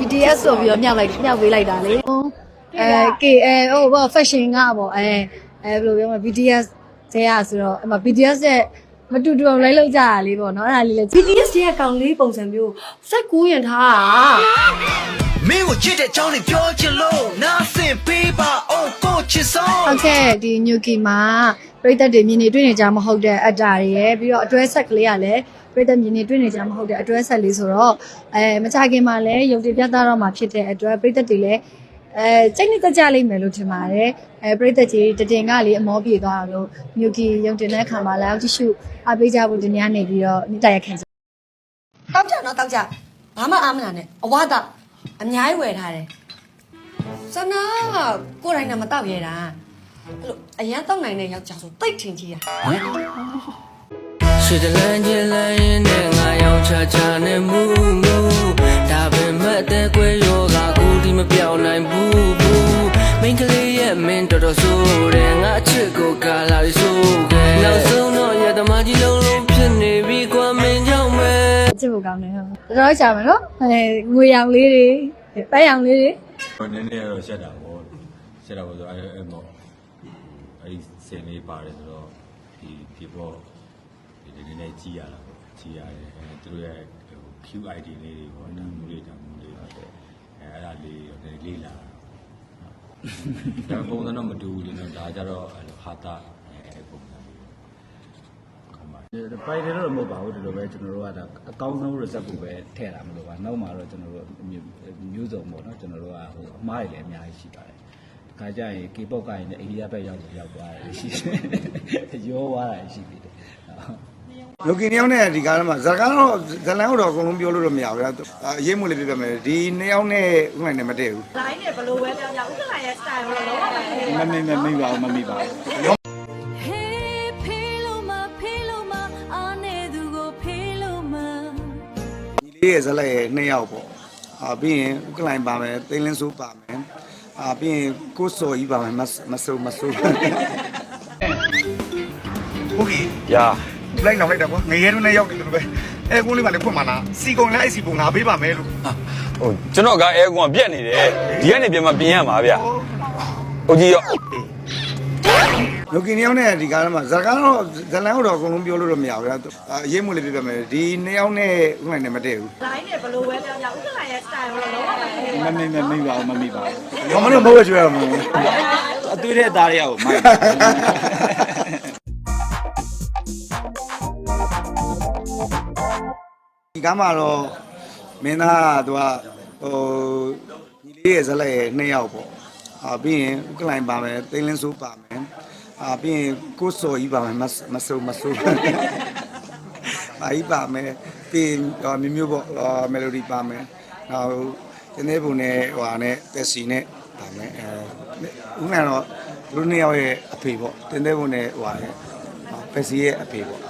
BTS ဆိုပြီးတော့မြောက်ပေးလိုက်တာလေfashion ကပေါ့ဘယ်လိုပြောမလဲ BTS တဲ့ရဆိုတော့အမ BTS ရဲ့မတူတူအောင်လိုက်ကြတာလေးပေါ့နော်အဲ့ဒါလေးလေ BTS ရဲ့ကောင်လေးပုံစံမျိုးစက်ကူးရင်ထားမင်းကိုချစ်တဲ့ကြောင်းလေးပြောချင်လို့နားဆင်ပေးပါအောင်ကိုချစ်ဆုံးဟုတ်ကဲ့ဒီညူကီမှာပြိသက်တွေမြင်နေတွေ့နေကြမဟုတ်တဲ့အတ္တတွေရယ်ပြီးတော့အတွဲဆက်ကလေးကလည်းပြိသက်မြင်နေတွေ့နေကြမဟုတ်တဲ့အတွဲဆက်လေးဆိုတော့မကြခင်မှာလည်းရုပ်တည်ပြသတော့မှာဖြစ်တဲ့အတွက်ပြိသက်တွေလည်းစိတ်နဲ့ကြလိမ့်မယ်လို့ထင်ပါတယ်ပြိသက်ကြီးတတင်ကလေးအမောပြေသွားအောင်လို့ညူကီရုပ်တင်တဲ့အခါမှာလည်းကြည့်ရှုအားပေးကြဖို့ဒီနေ့ကနေပြီးတော့နေ့တရခံစားတောက်ကြနော်တောက်ကြဘာမှအားမနာနဲ့အဝါတော့အများကြီးဝယ်ထားတယ်စနာကိုယ်တိုင်နဲ့မတောက်ရတာအဲ့လိုအရန်တောက်နိုင်တဲ့ယောက်ျားဆိုတိတ်ထင်ကြီးတာ是的，蓝天蓝云的我要悄悄的木木，大笨没得鬼哟个故地么表来不不，每个里也没多少数的，我吃过嘎啦的数个，老手那也他妈的လုံးလုံးဖြစ်နေပြီကွာမင်းကြောင့်ပဲချစ်ဖို့ကောင်းတယ်ဟုတ်တော်တော်ရှာမယ်နော်ငွေရောင်လေးတွေပန်းရောင်လေးတွေနည်းနည်းတော့ရှက်တာပေါ့ဆိုအဲ့မော်အဲ့ဒီစင်လေးပါတယ်ဆိုတော့ဒီပေါ့ဒီနည်းနည်းကြီးရတာပေါ့ကြီးရတယ်သူတို့ရဲ့QID လေးတွေပေါ့ဒါမျိုးလေးပေါ့အဲ့ဒါလေးတော့လေးလာဒါပုံစံတော့မတူဘူးလေနော်ဒါကြတော့ဟာတာပုံစံပိုင်တယ်တော့မဟုတ်ပါဘူးဒီလိုပဲကျွန်တော်တို့ကဒါအကောင်းဆုံး result ကိုပဲထည့်တာမလို့ပါနောက်မှာတော့ကျွန်တော်တို့မျိုးစုံပေါ့နော်ကျွန်တော်တို့ကဟိုအမားတွေလည်းအများကြီးရှိပါတယ်ခါကြရင် K-pop ကရင်လည်းအိန္ဒိယဘက်ရောက်သွားတယ်ရှိတယ်ရောသွားတာရှိသေးတယ်လူကင်းယောက်နဲ့ဒီကားမှာဇလန်တော့အကုန်လုံးပြောလို့တော့မရဘူးအရေးမှုလေးပြပြမယ်ဒီနှစ်ယောက်နဲ့ဥက္ကဋ္ဌနဲ့မတည့်ဘူး line နဲ့ဘယ်လိုပဲပြောပြဥက္ကဋ္ဌရဲ့ style တော့လုံးဝမမိပါဘူးဒီလေးရဲ့ဇလက်ရဲ့နှစ်ယောက်ပေါ့ပြီးရင်ဥက္ကဋ္ဌပါမယ်သိန်းလင်းစိုးပါမယ်ပြီးရင်ကိုစော်ကြီးပါမယ်မဆိုးဟုတ်ပြီယာလိုက်တော့လိုက်တာကွာငရဲတို့နဲ့ရောက်တယ်လို့ပဲအဲကုန်းလေးပါလေဖွင့်ပါလားစီကုံလည်းအဲ့စီပုံငါပေးပါမယ်လို့ဟိုကျွန်တော်ကအဲကုန်းကပြက်နေတယ်ဒီကနေပြန်မပြင်ရမှာဗျဟုတ်ကြီးရောလူကင်းယောက်နဲ့ဒီကားမှာဇလန်တော့အကုန်လုံးပြောလို့တော့မရဘူးအရေးမှုလေးပြပြမယ်ဒီနှစ်ယောက်နဲ့ဥက္ကဋ္ဌနဲ့မတည့်ဘူး line နဲ့ဘယ်လိုပဲပြောပြဥက္ကဋ္ဌရဲ့ style တော့လုံးဝမမိပါဘူးဘာမှတော့မဟုတ်ရွှေရမှာအသွေးတဲ့အသားတွေကမိုက်ဒီကားမှာတော့မင်းသားကသူကညီလေးရဲ့ဇလက်ရဲ့နှစ်ယောက်ပေါ့ပြီးရင်ဥက္ကဋ္ဌပါမယ်သိန်းလင်းစိုးပါမယ်ပြီးရင်ကိုစော်ကြီးပါမယ်မဆိုးအားကြီးပါမယ်ပြီးရင်မျိုးပေါ့မယ်လိုဒီပါမယ်နောက်တင်းသေးပုံနဲ့ဟိုဟာနဲ့တက်စီနဲ့ပါမယ်ဥက္ကဋ္ဌတော့လူနှစ်ယောက်ရဲ့အဖေပေါ့တင်းသေးပုံနဲ့ဟိုဟာနဲ့ပက်စီရဲ့အဖေပေါ့